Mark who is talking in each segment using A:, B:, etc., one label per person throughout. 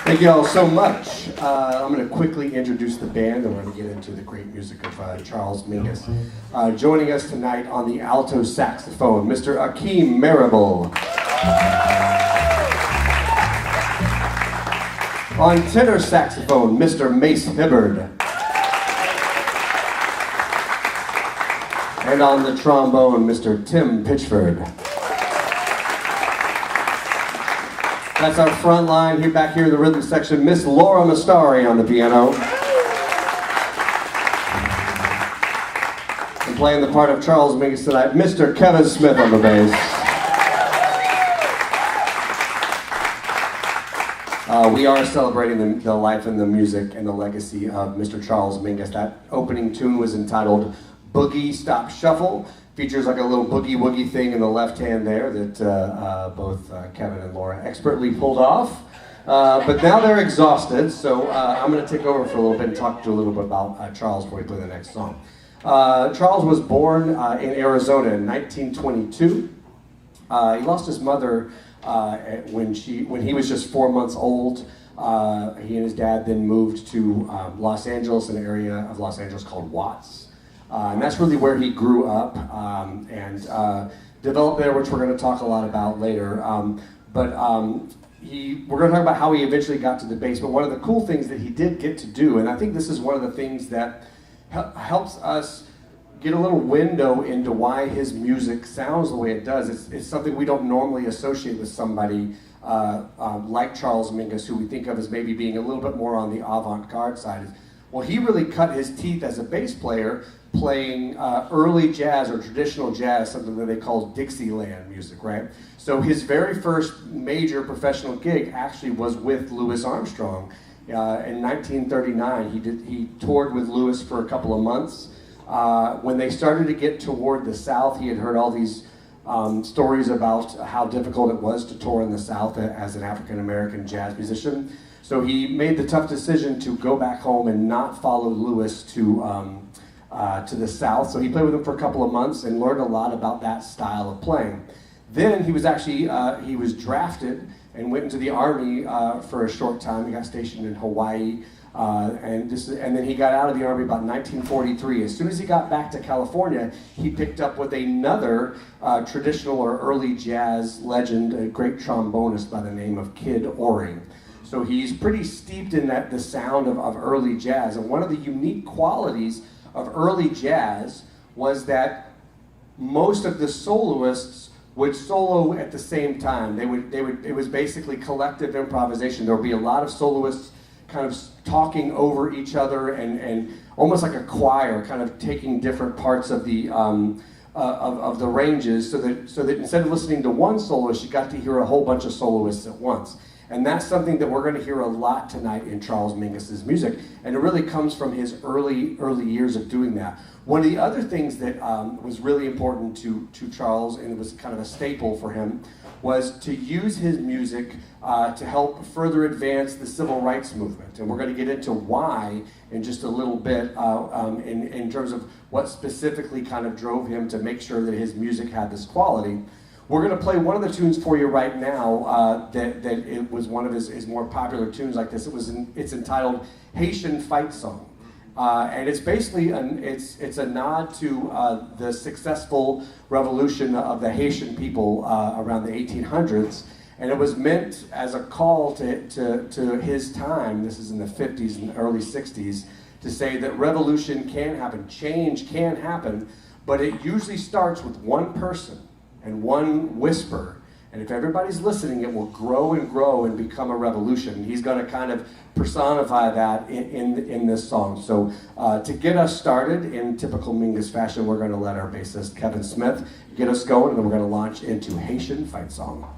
A: Thank you all so much. I'm going to quickly introduce the band, and we're going to get into the great music of Charles Mingus. Joining us tonight on the alto saxophone, Mr. Akeem Marable. On tenor saxophone, Mr. Mace Hibbard. And on the trombone, Mr. Tim Pitchford. That's our front line here, back here in the rhythm section, Miss Laura Mastari on the piano. And playing the part of Charles Mingus tonight, Mr. Kevin Smith on the bass. We are celebrating the life and the music and the legacy of Mr. Charles Mingus. That opening tune was entitled Boogie Stop Shuffle. Features like a little boogie-woogie thing in the left hand there that both Kevin and Laura expertly pulled off. But now they're exhausted, so I'm going to take over for a little bit and talk to you a little bit about Charles before we play the next song. Charles was born in Arizona in 1922. He lost his mother when he was just 4 months old. He and his dad then moved to Los Angeles, an area of Los Angeles called Watts. And that's really where he grew up and developed there, which we're going to talk a lot about later. We're going to talk about how he eventually got to the bass. But one of the cool things that he did get to do, and I think this is one of the things that helps us get a little window into why his music sounds the way it does. It's something we don't normally associate with somebody like Charles Mingus, who we think of as maybe being a little bit more on the avant-garde side. Well, he really cut his teeth as a bass player playing early jazz or traditional jazz, something that they call Dixieland music, right? So his very first major professional gig actually was with Louis Armstrong. In 1939, he toured with Louis for a couple of months. When they started to get toward the South, he had heard all these stories about how difficult it was to tour in the South as an African-American jazz musician. So he made the tough decision to go back home and not follow Louis to the South. So he played with him for a couple of months and learned a lot about that style of playing. Then he was actually, he was drafted and went into the Army for a short time. He got stationed in Hawaii. And then he got out of the Army about 1943. As soon as he got back to California, he picked up with another traditional or early jazz legend, a great trombonist by the name of Kid Oring. So he's pretty steeped in the sound of early jazz. And one of the unique qualities of early jazz was that most of the soloists would solo at the same time. It was basically collective improvisation. There would be a lot of soloists kind of talking over each other and almost like a choir, kind of taking different parts of the of the ranges, so that instead of listening to one soloist, you got to hear a whole bunch of soloists at once. And that's something that we're going to hear a lot tonight in Charles Mingus's music, and it really comes from his early years of doing that. One of the other things that was really important to Charles, and it was kind of a staple for him, was to use his music to help further advance the civil rights movement. And we're going to get into why in just a little bit in terms of what specifically kind of drove him to make sure that his music had this quality. We're going to play one of the tunes for you right now that it was one of his more popular tunes like this. It's entitled Haitian Fight Song. And it's basically it's a nod to the successful revolution of the Haitian people around the 1800s, and it was meant as a call to his time. This is in the 50s and early 60s, to say that revolution can happen, change can happen, but it usually starts with one person and one whisper. And if everybody's listening, it will grow and grow and become a revolution. He's going to kind of personify that in this song. So to get us started in typical Mingus fashion, we're going to let our bassist, Kevin Smith, get us going, and then we're going to launch into Haitian Fight Song.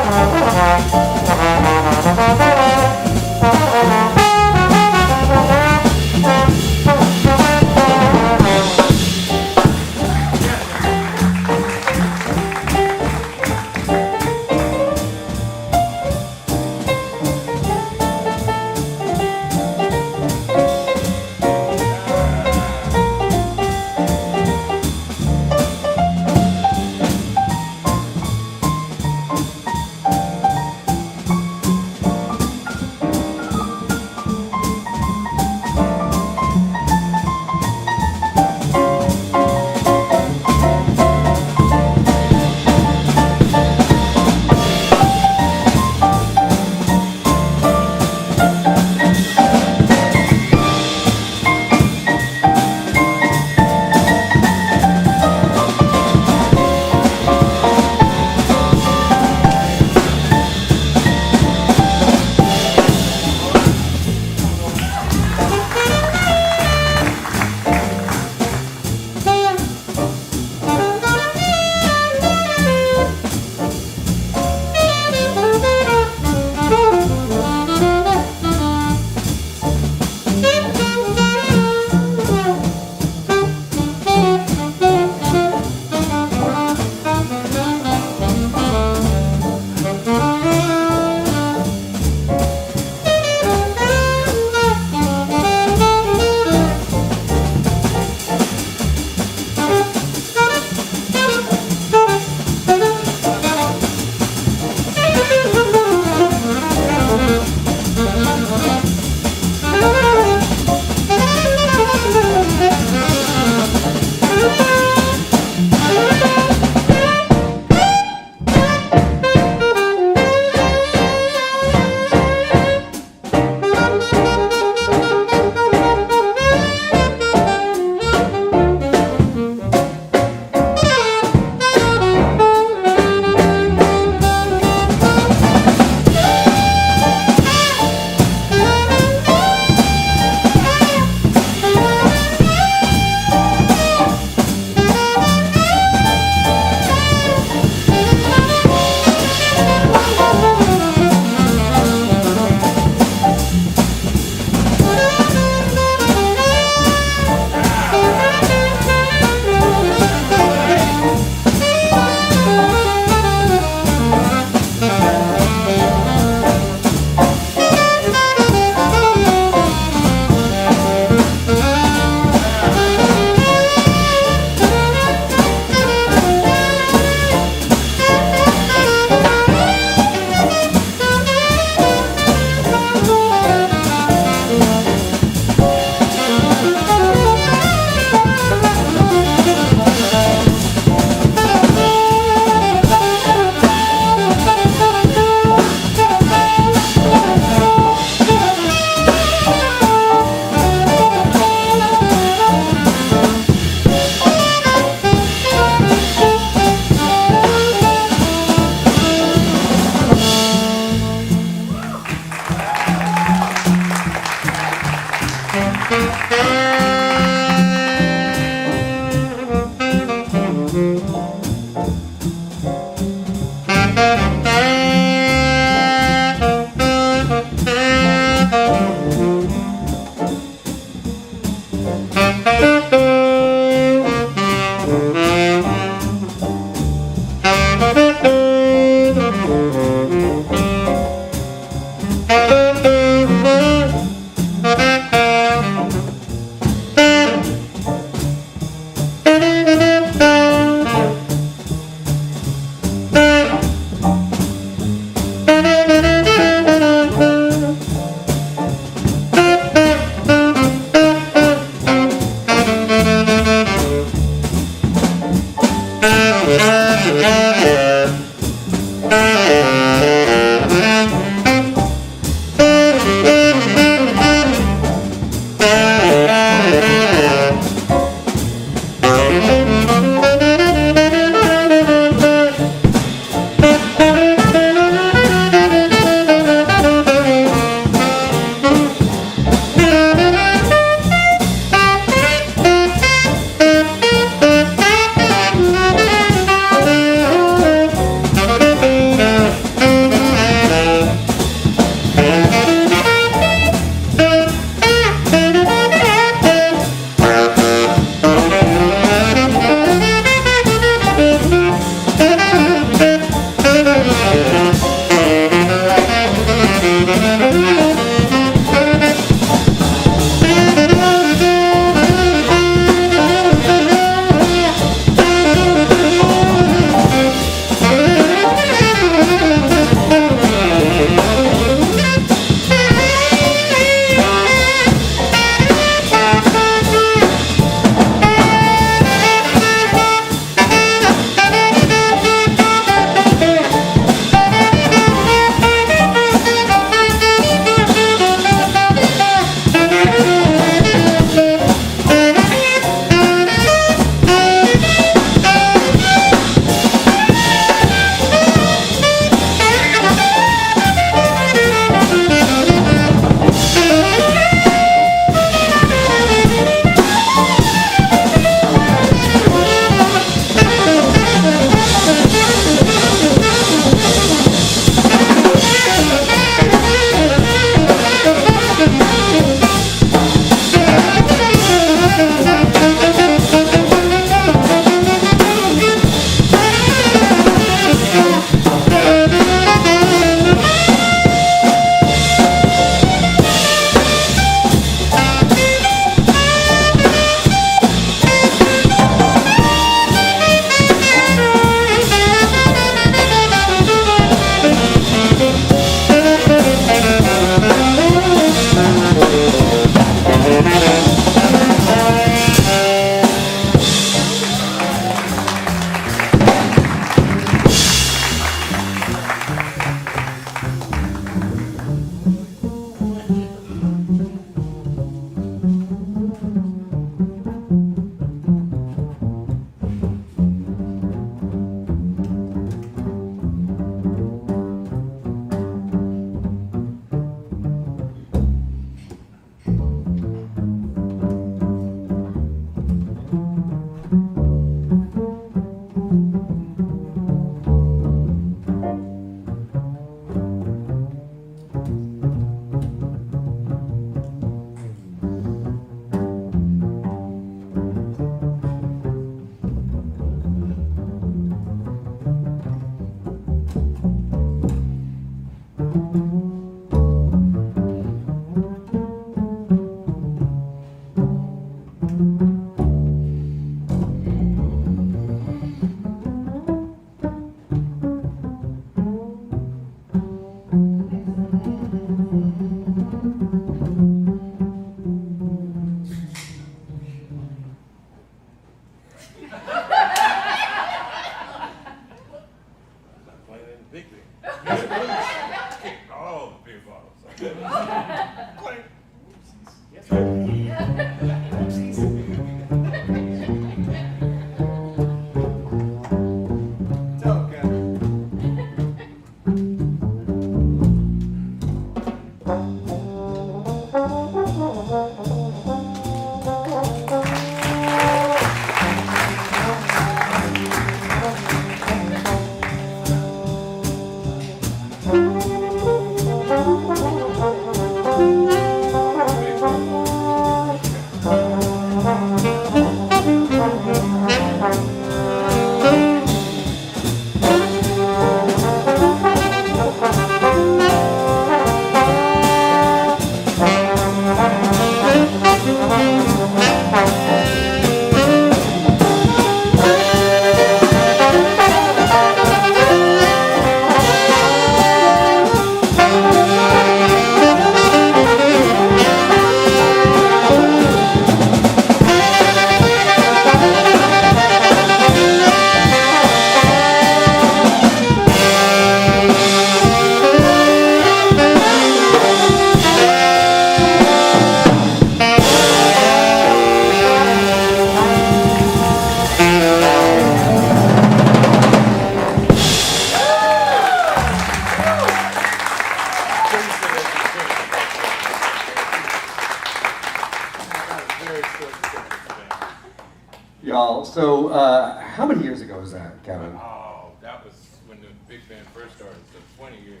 A: Y'all, so how many years ago was that, Kevin?
B: Oh, that was when the big band first started, so 20 years.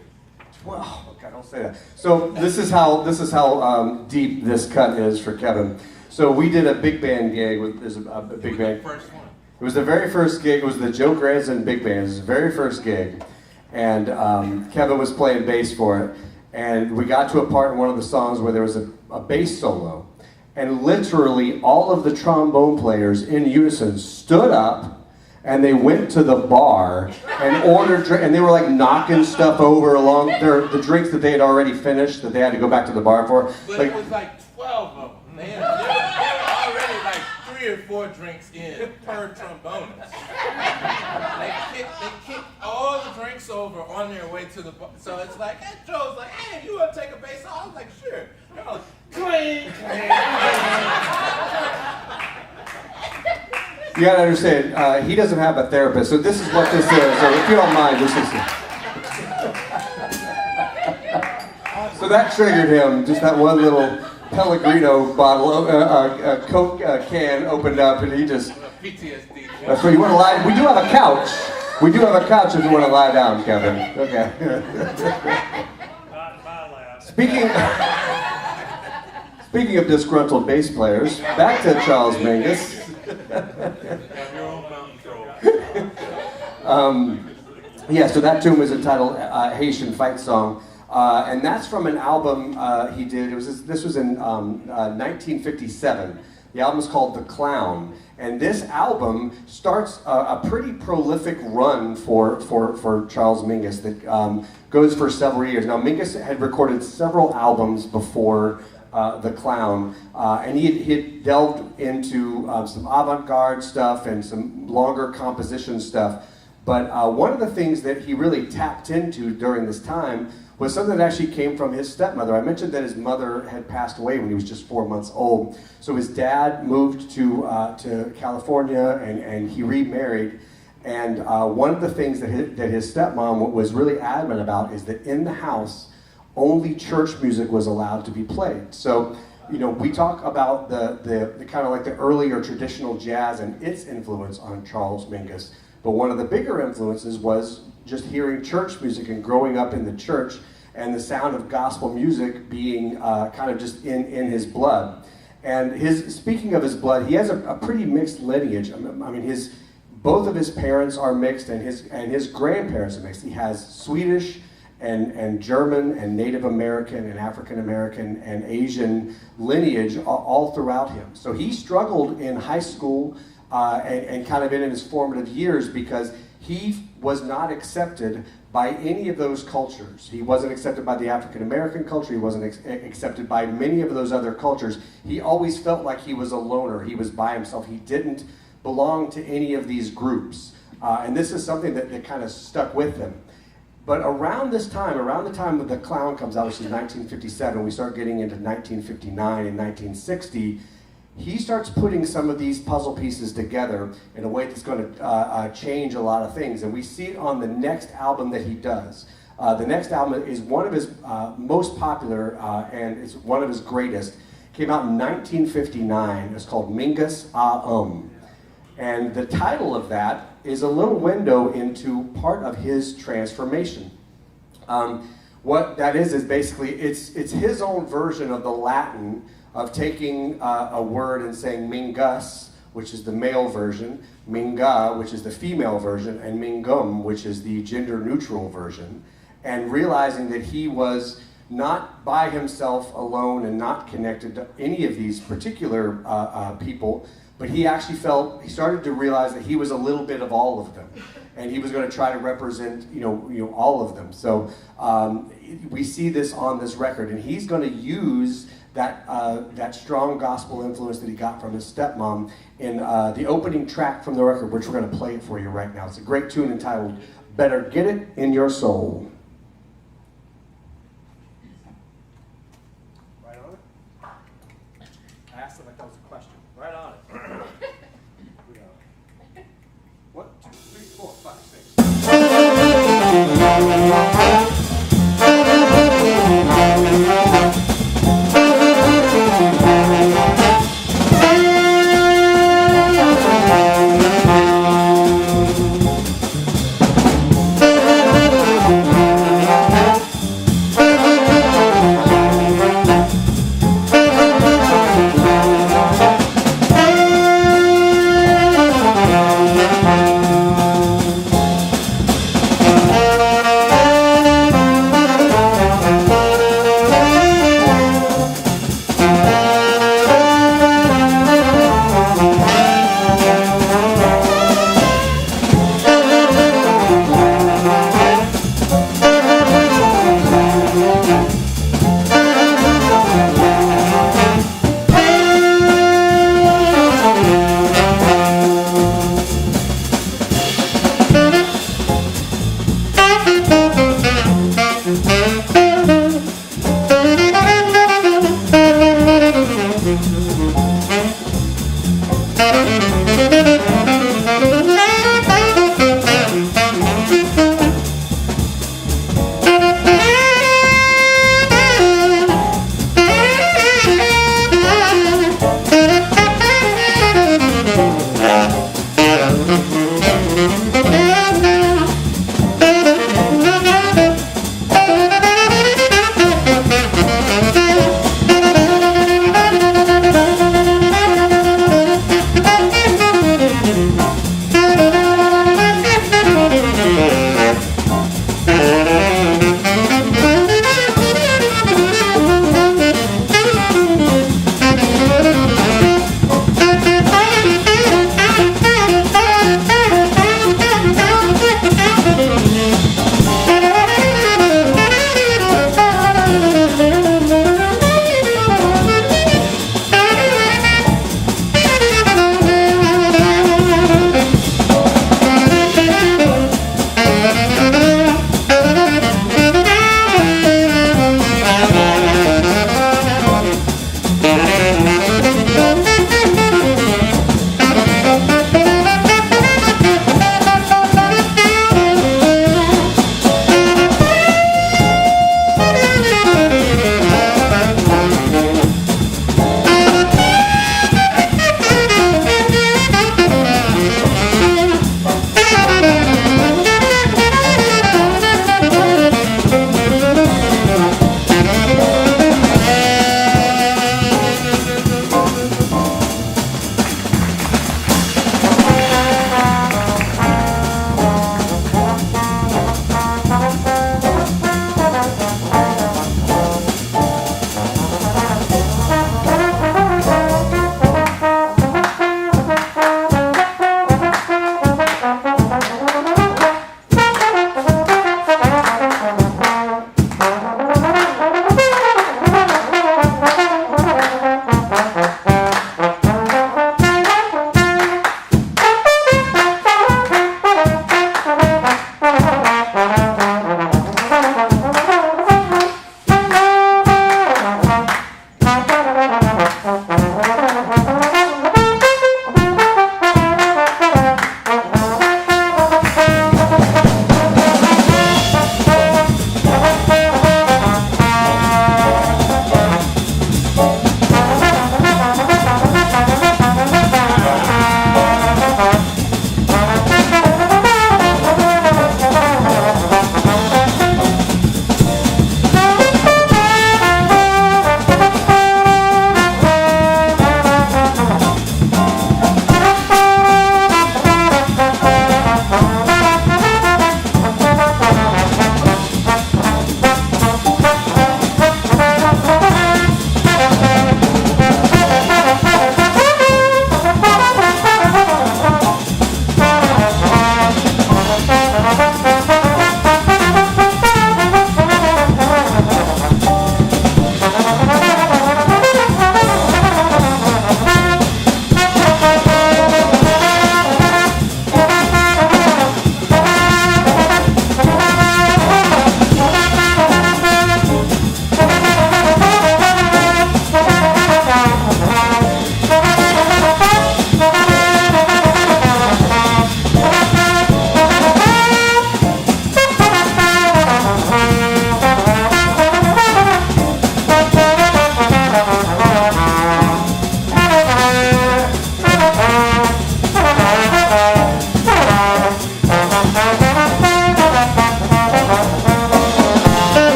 A: Well, okay, don't say that. So this is how deep this cut is for Kevin. So we did a big band gig with a big band.
B: The first one.
A: It was the very first gig. It was the Joe Granson Big Band. It was the very first gig, and Kevin was playing bass for it. And we got to a part in one of the songs where there was a bass solo, and literally all of the trombone players in unison stood up, and they went to the bar and ordered, and they were like knocking stuff over along the drinks that they had already finished that they had to go back to the bar for.
B: But
A: like,
B: it was like 12 of them. They were already like 3 or 4 drinks in per trombonist. They kicked all the drinks over on their way to the bar. So it's like, hey, Joe's like, hey, you want to take a bass? I was like, sure. And I was clang, clang.
A: You gotta understand, he doesn't have a therapist, so this is what this is. So if you don't mind, this is. So that triggered him. Just that one little Pellegrino bottle, Coke can opened up, and he just.
B: PTSD.
A: That's where you want to lie. We do have a couch. We do have a couch if you want to lie down, Kevin. Okay.
C: Not in my lap.
A: Speaking of disgruntled bass players, back to Charles Mingus.
B: Have your own mountain troll.
A: Yeah, so that tune was entitled Haitian Fight Song. And that's from an album he did. This was in 1957. The album is called The Clown. And this album starts a pretty prolific run for Charles Mingus that goes for several years. Now, Mingus had recorded several albums before The Clown, and he had delved into some avant-garde stuff and some longer composition stuff. But one of the things that he really tapped into during this time was something that actually came from his stepmother. I mentioned that his mother had passed away when he was just 4 months old. So his dad moved to California, and he remarried. And one of the things that his stepmom was really adamant about is that in the house, only church music was allowed to be played. So, you know, we talk about the kind of like the earlier traditional jazz and its influence on Charles Mingus. But one of the bigger influences was just hearing church music and growing up in the church and the sound of gospel music being kind of just in his blood. And speaking of his blood, he has a pretty mixed lineage. I mean, both of his parents are mixed, and his grandparents are mixed. He has Swedish and German and Native American and African American and Asian lineage all throughout him. So he struggled in high school and kind of in his formative years because he was not accepted by any of those cultures. He wasn't accepted by the African American culture. He wasn't accepted by many of those other cultures. He always felt like he was a loner. He was by himself. He didn't belong to any of these groups. And this is something that kind of stuck with him. But around the time that The Clown comes out, which is 1957, we start getting into 1959 and 1960, he starts putting some of these puzzle pieces together in a way that's going to change a lot of things. And we see it on the next album that he does. The next album is one of his most popular and it's one of his greatest. It came out in 1959. It's called Mingus Ah. And the title of that is a little window into part of his transformation. What that is basically, it's his own version of the Latin of taking a word and saying Mingus, which is the male version, Minga, which is the female version, and Mingum, which is the gender-neutral version, and realizing that he was not by himself alone and not connected to any of these particular people, but he actually he started to realize that he was a little bit of all of them, and he was going to try to represent, all of them. So we see this on this record, and he's going to use that strong gospel influence that he got from his stepmom in the opening track from the record, which we're going to play it for you right now. It's a great tune entitled "Better Get It in Your Soul."
C: Right on it? I asked it like that was a question. Right on it. We got it. 1, 2, 3, 4, 5, 6.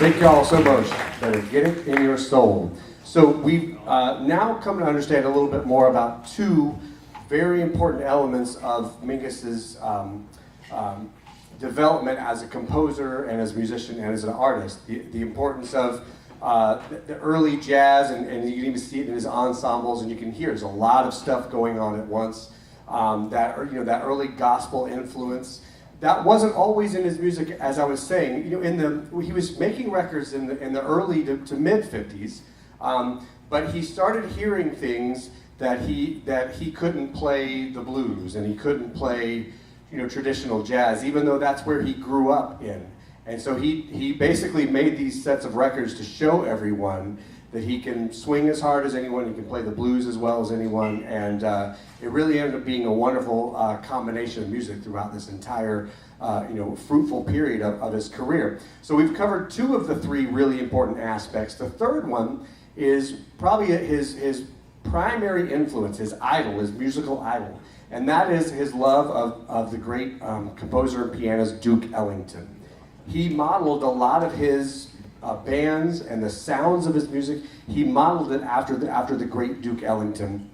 A: Thank y'all so much. Better get it in your soul. So we've now come to understand a little bit more about two very important elements of Mingus's development as a composer and as a musician and as an artist. The importance of the early jazz, and you can even see it in his ensembles, and you can hear there's a lot of stuff going on at once. That early gospel influence. That wasn't always in his music, as I was saying. He was making records in the early to mid 50s, but he started hearing things that he couldn't play the blues and he couldn't play, traditional jazz, even though that's where he grew up in. And so he basically made these sets of records to show everyone that he can swing as hard as anyone, he can play the blues as well as anyone, and it really ended up being a wonderful combination of music throughout this entire fruitful period of his career. So we've covered two of the three really important aspects. The third one is probably his primary influence, his idol, his musical idol, and that is his love of the great composer and pianist Duke Ellington. He modeled a lot of his bands and the sounds of his music. He modeled it after the great Duke Ellington.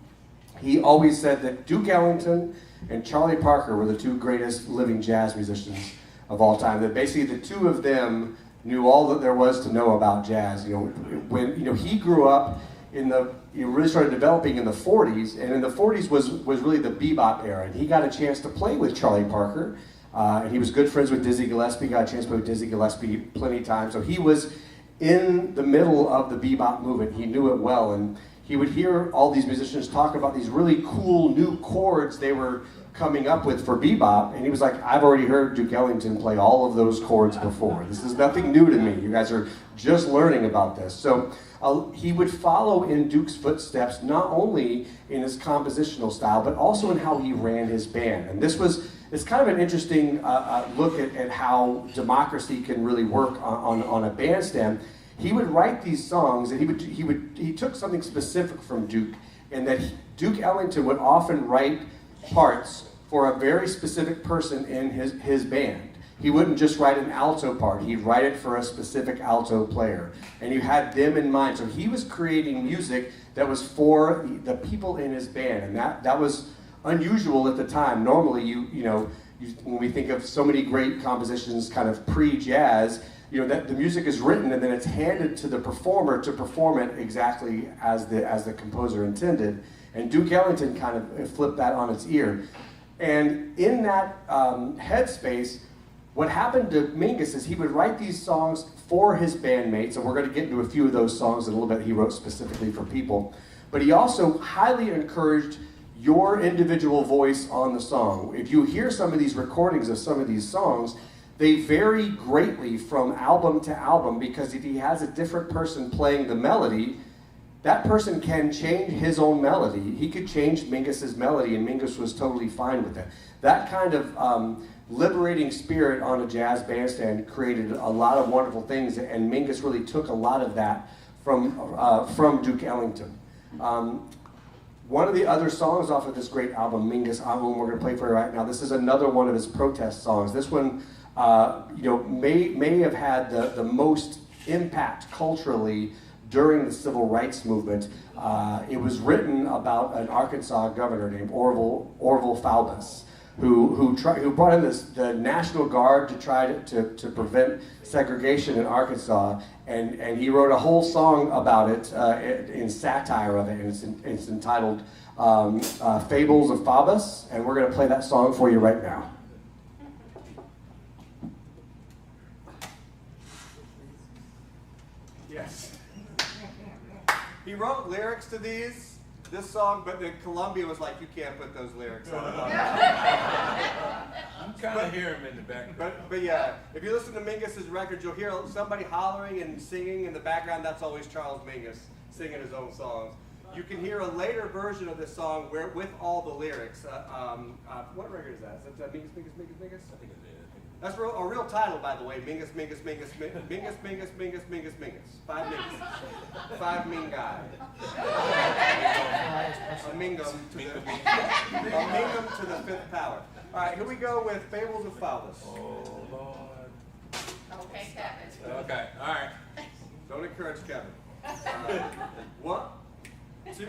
A: He always said that Duke Ellington and Charlie Parker were the two greatest living jazz musicians of all time. That basically the two of them knew all that there was to know about jazz. When he grew up he really started developing in the 40s, and in the 40s was really the bebop era, and he got a chance to play with Charlie Parker. And he was good friends with Dizzy Gillespie, got a chance to play with Dizzy Gillespie plenty of times. So he was in the middle of the bebop movement. He knew it well, and he would hear all these musicians talk about these really cool new chords they were coming up with for bebop, and he was like, I've already heard Duke Ellington play all of those chords before. This is nothing new to me. You guys are just learning about this. So he would follow in Duke's footsteps, not only in his compositional style, but also in how he ran his band. And it's kind of an interesting look at how democracy can really work on a bandstand. He would write these songs, and he took something specific from Duke, and that Duke Ellington would often write parts for a very specific person in his band. He wouldn't just write an alto part, he'd write it for a specific alto player. And you had them in mind. So he was creating music that was for the people in his band, and that was unusual at the time. Normally, when we think of so many great compositions kind of pre-jazz, that the music is written and then it's handed to the performer to perform it exactly as the composer intended. And Duke Ellington kind of flipped that on its ear. And in that headspace, what happened to Mingus is he would write these songs for his bandmates, and we're going to get into a few of those songs in a little bit he wrote specifically for people. But he also highly encouraged your individual voice on the song. If you hear some of these recordings of some of these songs, they vary greatly from album to album, because if he has a different person playing the melody, that person can change his own melody. He could change Mingus's melody, and Mingus was totally fine with it. That kind of liberating spirit on a jazz bandstand created a lot of wonderful things, and Mingus really took a lot of that from Duke Ellington. One of the other songs off of this great album, Mingus album, we're going to play for you right now. This is another one of his protest songs. This one, may have had the most impact culturally during the civil rights movement. It was written about an Arkansas governor named Orville Faubus, who brought in the National Guard to try to prevent segregation in Arkansas, and he wrote a whole song about it in satire of it, and it's entitled Fables of Faubus, and we're going to play that song for you right now.
C: Yes. He wrote lyrics to this song, but then Columbia was like, you can't put those lyrics on.
B: You kind of hear him in the background.
C: But yeah, if you listen to Mingus's records, you'll hear somebody hollering and singing in the background. That's always Charles Mingus singing his own songs. You can hear a later version of this song with all the lyrics. What record is that? Is that Mingus? I think it is. That's a real title, by the way. Mingus. 5 Mingus. 5 mean guy. A Mingum to the 5th power. All right, here we go with Fables of Faubus.
B: Oh, Lord.
D: Okay, Kevin.
B: Okay, all right.
C: Don't encourage Kevin. 1, 2,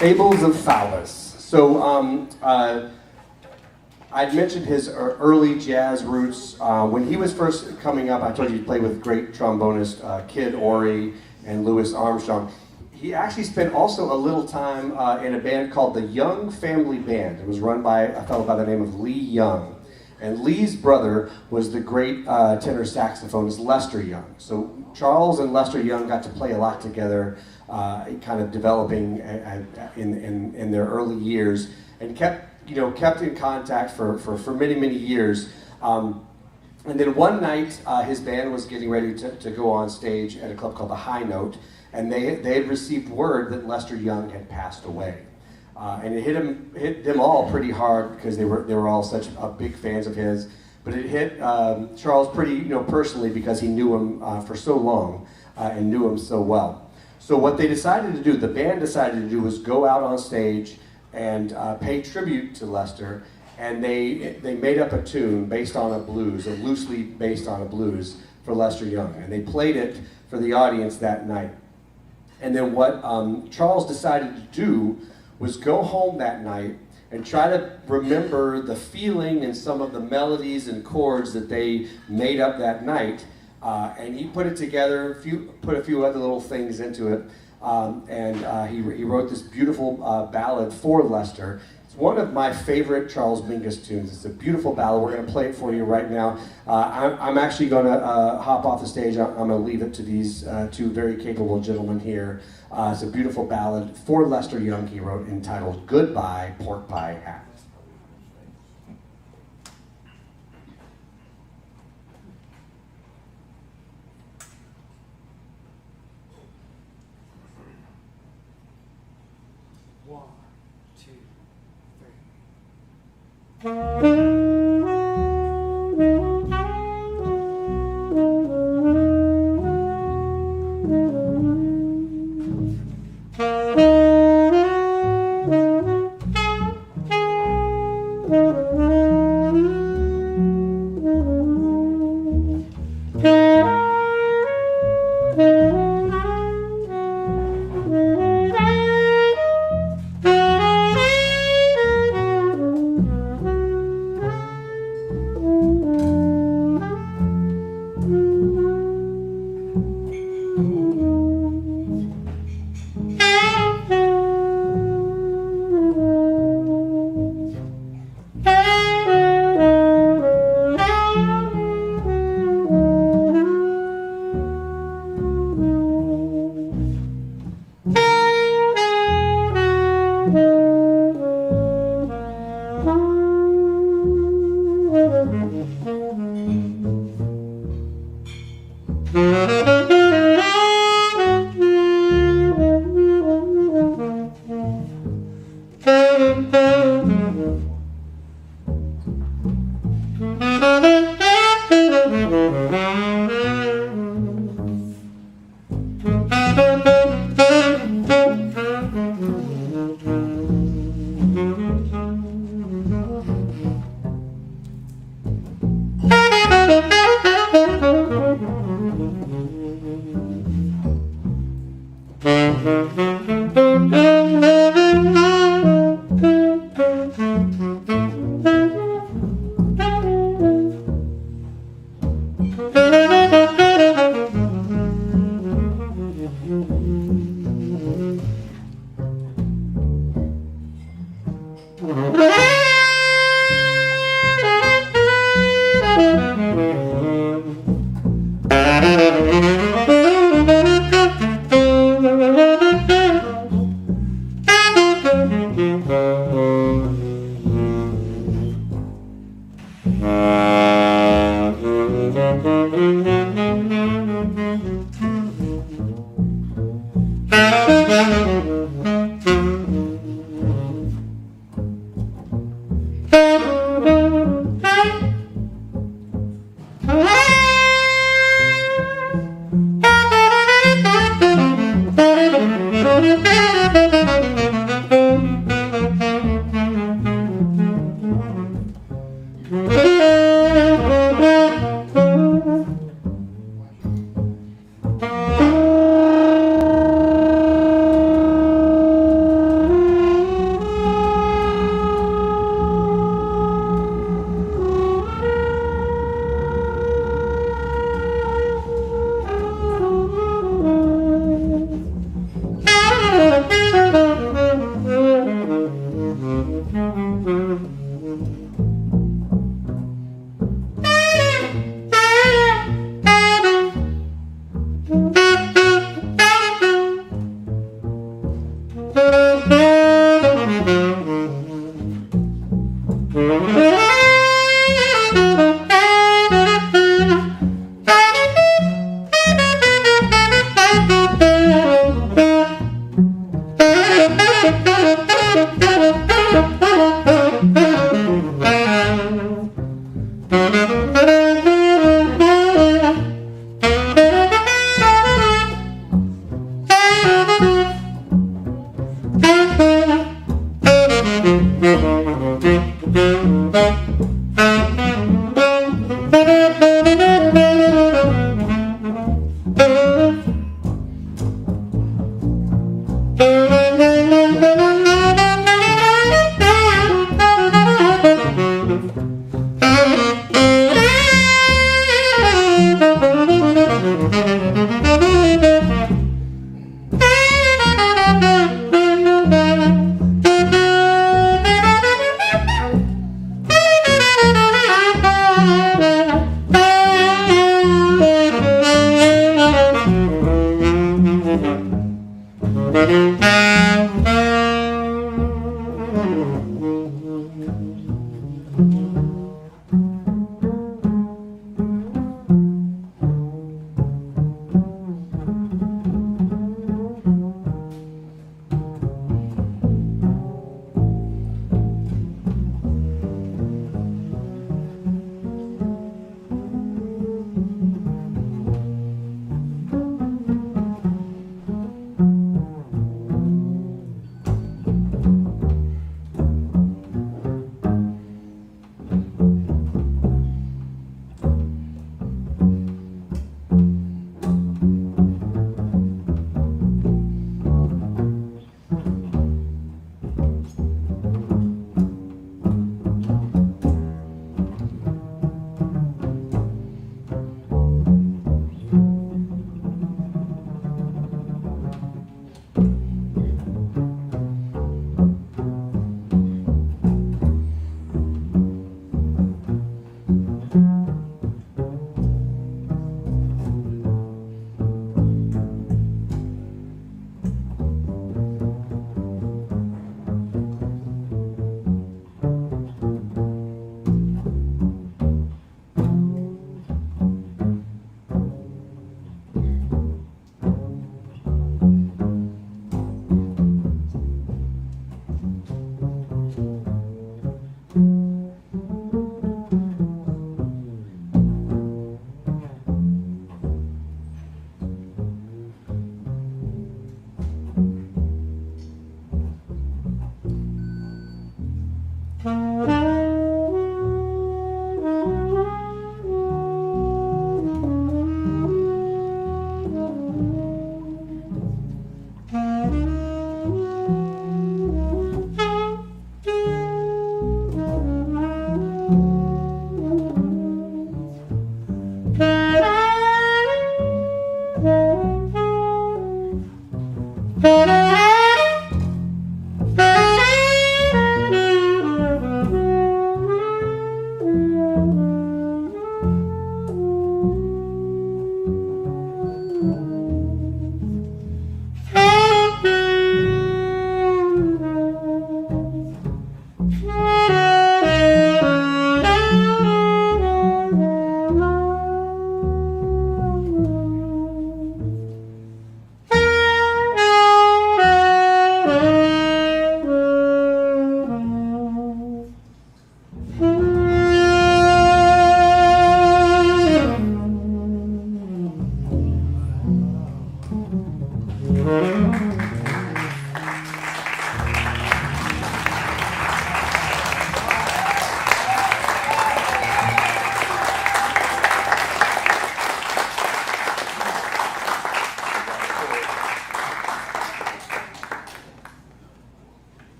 A: Fables of Phallus. So I'd mentioned his early jazz roots. When he was first coming up, I told you he played with great trombonist Kid Ory and Louis Armstrong. He actually spent also a little time in a band called the Young Family Band. It was run by a fellow by the name of Lee Young. And Lee's brother was the great tenor saxophonist Lester Young. So Charles and Lester Young got to play a lot together, kind of developing in their early years, and kept in contact for many years. And then one night, his band was getting ready to go on stage at a club called the High Note, and they had received word that Lester Young had passed away. And it hit them all pretty hard because they were all such big fans of his. But it hit Charles pretty personally because he knew him for so long and knew him so well. So what they decided to do, the band decided to do, was go out on stage and pay tribute to Lester. And they made up a tune based on a blues, or loosely based on a blues for Lester Young. And they played it for the audience that night. And then what Charles decided to do was go home that night and try to remember the feeling and some of the melodies and chords that they made up that night. And he put it together, put a few other little things into it, and he wrote this beautiful ballad for Lester. It's one of my favorite Charles Mingus tunes. It's a beautiful ballad. We're going to play it for you right now. I'm actually going to hop off the stage. I'm going to leave it to these two very capable gentlemen here. It's a beautiful ballad for Lester Young he wrote, entitled Goodbye Pork Pie Hat.
D: One, two, three.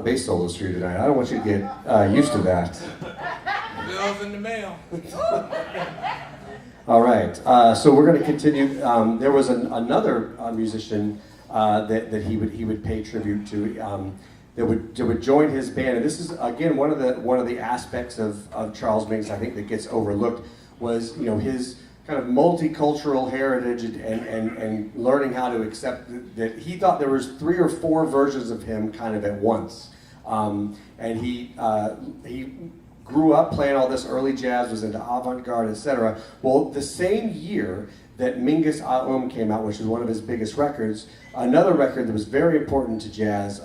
A: bass solos for you tonight. I don't want you to get used to that.
B: Bills in the mail.
A: All right, so we're going to continue. There was another musician that he would pay tribute to that would join his band, and this is again one of the aspects of Charles Mingus I think that gets overlooked was his kind of multicultural heritage and learning how to accept that he thought there was 3 or 4 versions of him kind of at once, and he grew up playing all this early jazz, was into avant-garde, etc. Well, the same year that Mingus came out, which was one of his biggest records, another record that was very important to jazz,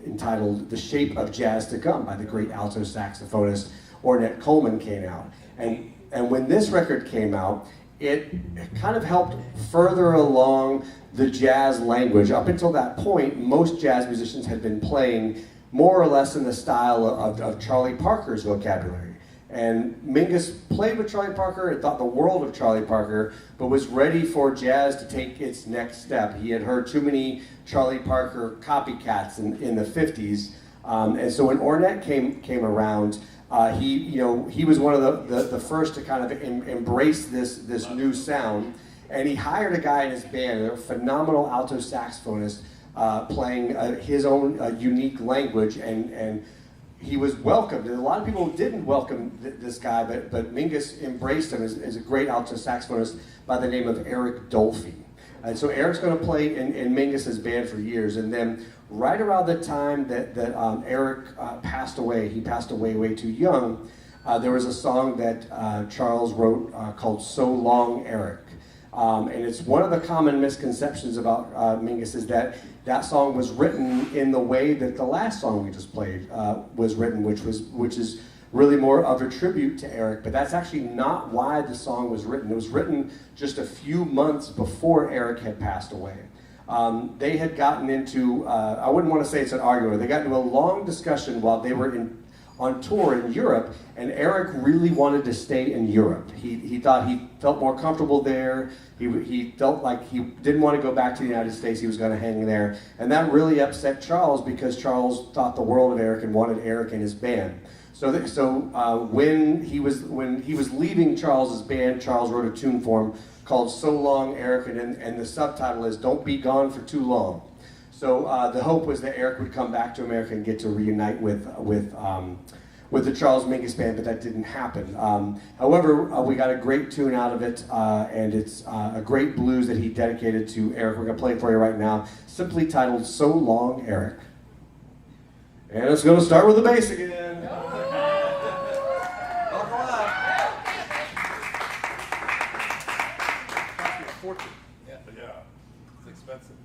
A: entitled "The Shape of Jazz to Come" by the great alto saxophonist Ornette Coleman came out. And when this record came out, it kind of helped further along the jazz language. Up until that point, most jazz musicians had been playing more or less in the style of Charlie Parker's vocabulary. And Mingus played with Charlie Parker and thought the world of Charlie Parker, but was ready for jazz to take its next step. He had heard too many Charlie Parker copycats in the 50s. And so when Ornette came around, he was one of the first to kind of embrace this new sound, and he hired a guy in his band, a phenomenal alto saxophonist, playing his own unique language, and he was welcomed. And a lot of people didn't welcome this guy, but Mingus embraced him as a great alto saxophonist by the name of Eric Dolphy. And so Eric's going to play in Mingus's band for years, and then right around the time that Eric passed away, he passed away way too young, there was a song that Charles wrote called "So Long, Eric." And it's one of the common misconceptions about Mingus is that song was written in the way that the last song we just played was written, which is really more of a tribute to Eric, but that's actually not why the song was written. It was written just a few months before Eric had passed away. They had gotten into, I wouldn't want to say it's an argument, they got into a long discussion while they were on tour in Europe, and Eric really wanted to stay in Europe. He thought he felt more comfortable there. He felt like he didn't want to go back to the United States. He was going to hang there, and that really upset Charles because Charles thought the world of Eric and wanted Eric in his band. So when he was leaving Charles's band, Charles wrote a tune for him called "So Long, Eric," and the subtitle is "Don't Be Gone for Too Long." So the hope was that Eric would come back to America and get to reunite with the Charles Mingus Band, but that didn't happen. However, we got a great tune out of it, and it's a great blues that he dedicated to Eric. We're going to play it for you right now, simply titled "So Long, Eric." And it's going to start with the bass again.
B: Yeah, it's expensive.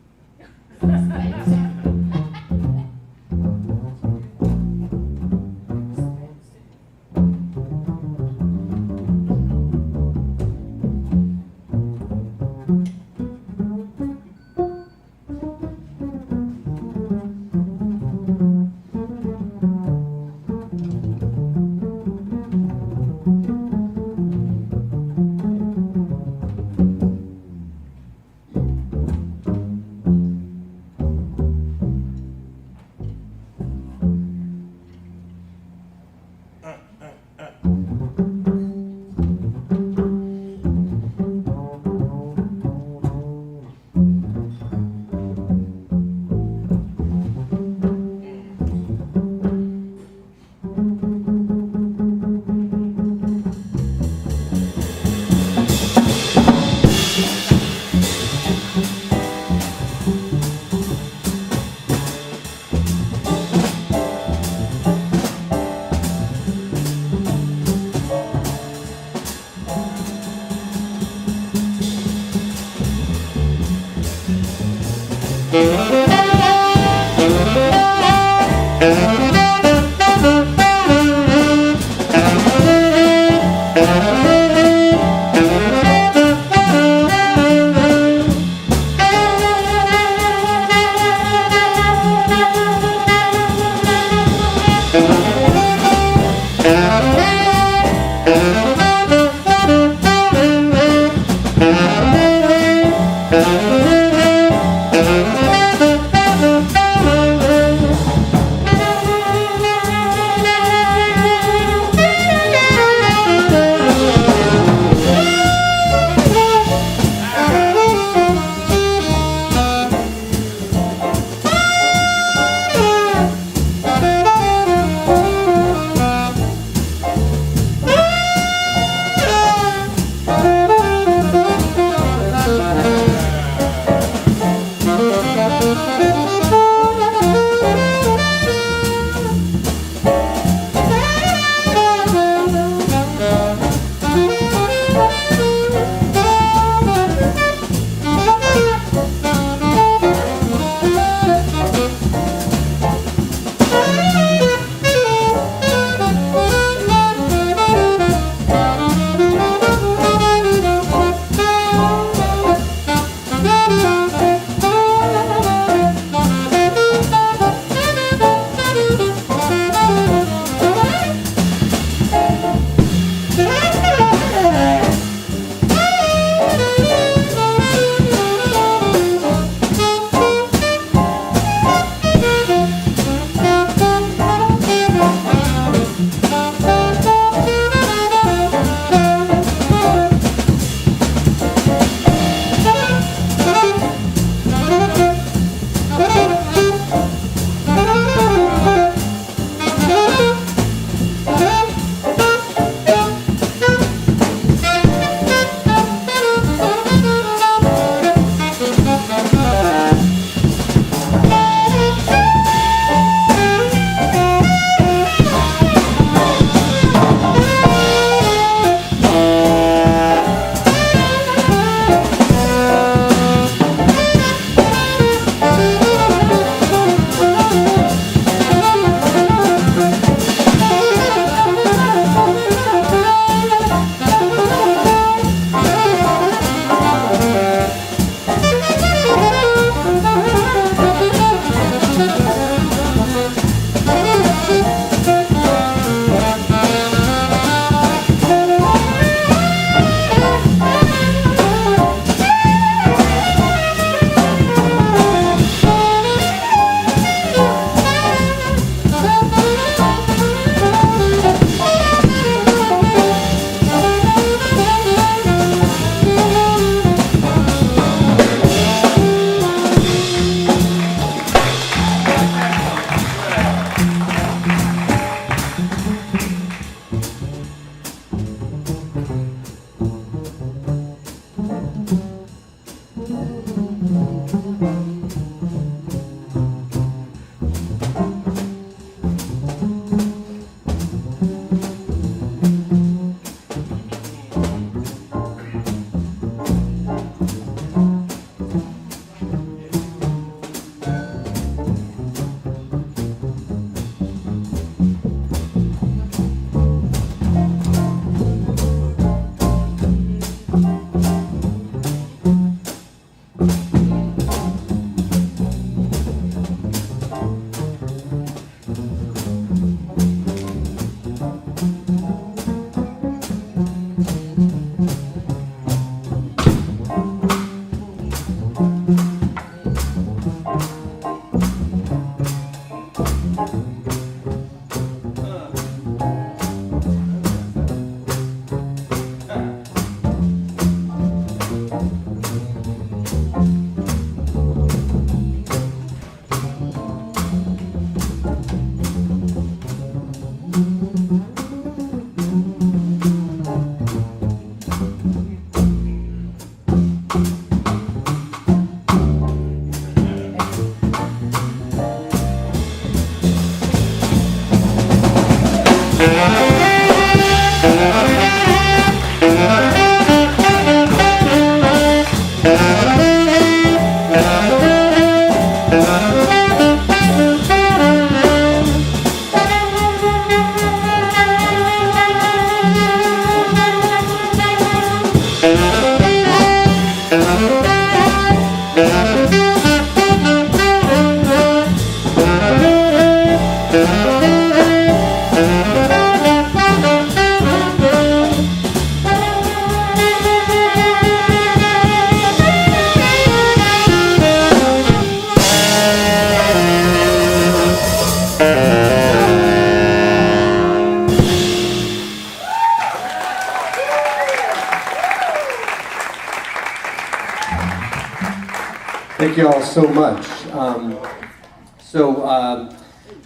A: Thank you all so much.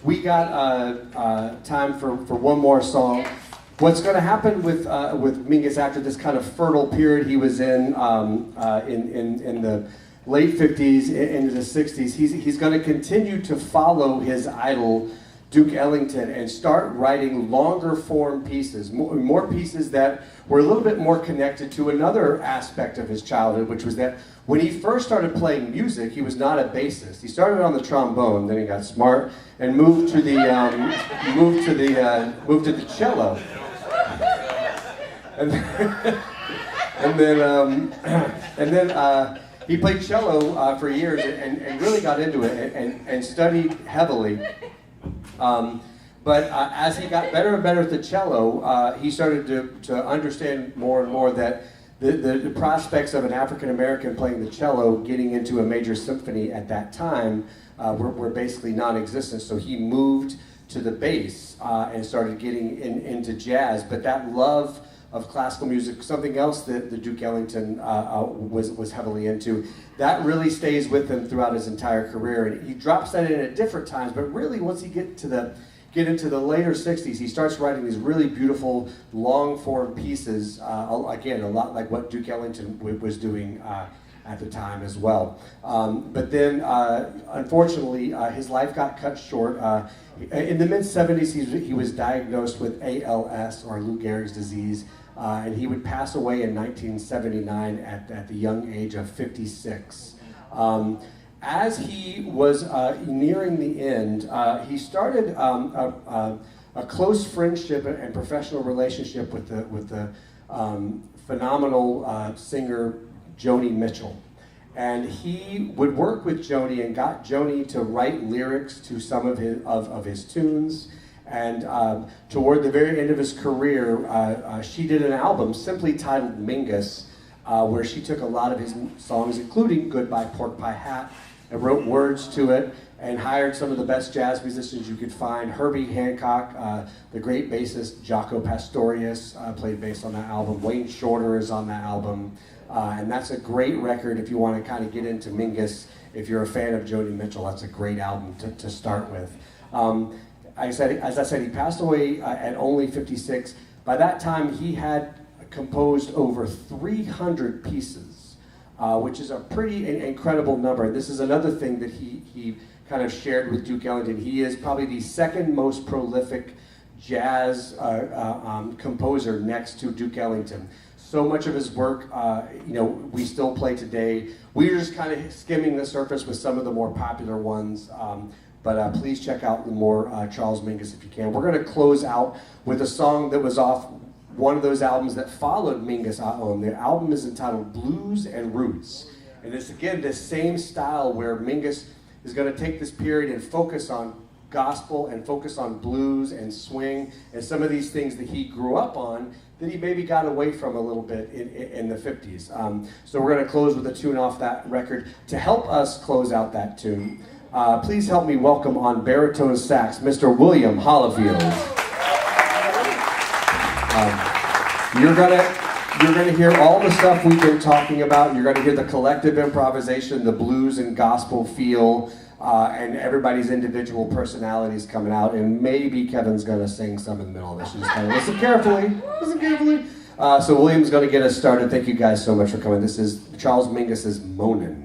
A: We got time for one more song. What's going to happen with Mingus after this kind of fertile period he was in the late 50s into the 60s, he's going to continue to follow his idol Duke Ellington and start writing longer form pieces, more pieces that were a little bit more connected to another aspect of his childhood, which was that when he first started playing music, he was not a bassist. He started on the trombone, then he got smart and moved to the cello. And then he played cello for years and really got into it and studied heavily. But as he got better and better at the cello, he started to understand more and more that the prospects of an African American playing the cello, getting into a major symphony at that time, were basically non-existent. So he moved to the bass and started getting into jazz. But that love of classical music, something else that the Duke Ellington was heavily into, that really stays with him throughout his entire career. And he drops that in at different times, but really once he get into the later 60s, he starts writing these really beautiful long form pieces, again, a lot like what Duke Ellington was doing at the time as well. But then, unfortunately, his life got cut short. In the mid-70s, he was diagnosed with ALS, or Lou Gehrig's disease, and he would pass away in 1979 at the young age of 56. As he was nearing the end, he started a close friendship and professional relationship with the phenomenal singer Joni Mitchell. And he would work with Joni and got Joni to write lyrics to some of his tunes. And toward the very end of his career, she did an album simply titled Mingus, where she took a lot of his songs, including Goodbye Pork Pie Hat, and wrote words to it, and hired some of the best jazz musicians you could find. Herbie Hancock, the great bassist Jaco Pastorius played bass on that album. Wayne Shorter is on that album. And that's a great record if you want to kind of get into Mingus. If you're a fan of Joni Mitchell, that's a great album to start with. As I said, he passed away at only 56. By that time, he had composed over 300 pieces, which is a pretty incredible number. This is another thing that he kind of shared with Duke Ellington. He is probably the second most prolific jazz composer next to Duke Ellington. So much of his work, we still play today. We're just kind of skimming the surface with some of the more popular ones. But please check out the more Charles Mingus if you can. We're going to close out with a song that was off one of those albums that followed Mingus A'om. The album is entitled Blues and Roots. And it's again this same style where Mingus is going to take this period and focus on gospel and focus on blues and swing and some of these things that he grew up on that he maybe got away from a little bit in the 50s. So we're going to close with a tune off that record. To help us close out that tune, please help me welcome on baritone sax, Mr. William Hollifield. You're gonna hear all the stuff we've been talking about. You're gonna hear the collective improvisation, the blues and gospel feel, and everybody's individual personalities coming out. And maybe Kevin's gonna sing some in the middle of this. You just gotta listen carefully. Listen carefully. So William's gonna get us started. Thank you guys so much for coming. This is Charles Mingus's Monin'.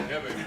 B: Yeah, baby.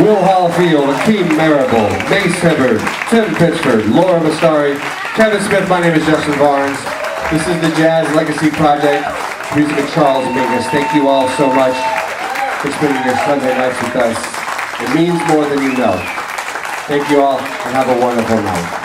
A: Will Hallfield, Akeem Marable, Mace Hibbard, Tim Pitchford, Laura Bastari, Kevin Smith. My name is Justin Barnes. This is the Jazz Legacy Project, music of Charles Mingus. Thank you all so much for spending your Sunday nights with us. It means more than you know. Thank you all, and have a wonderful night.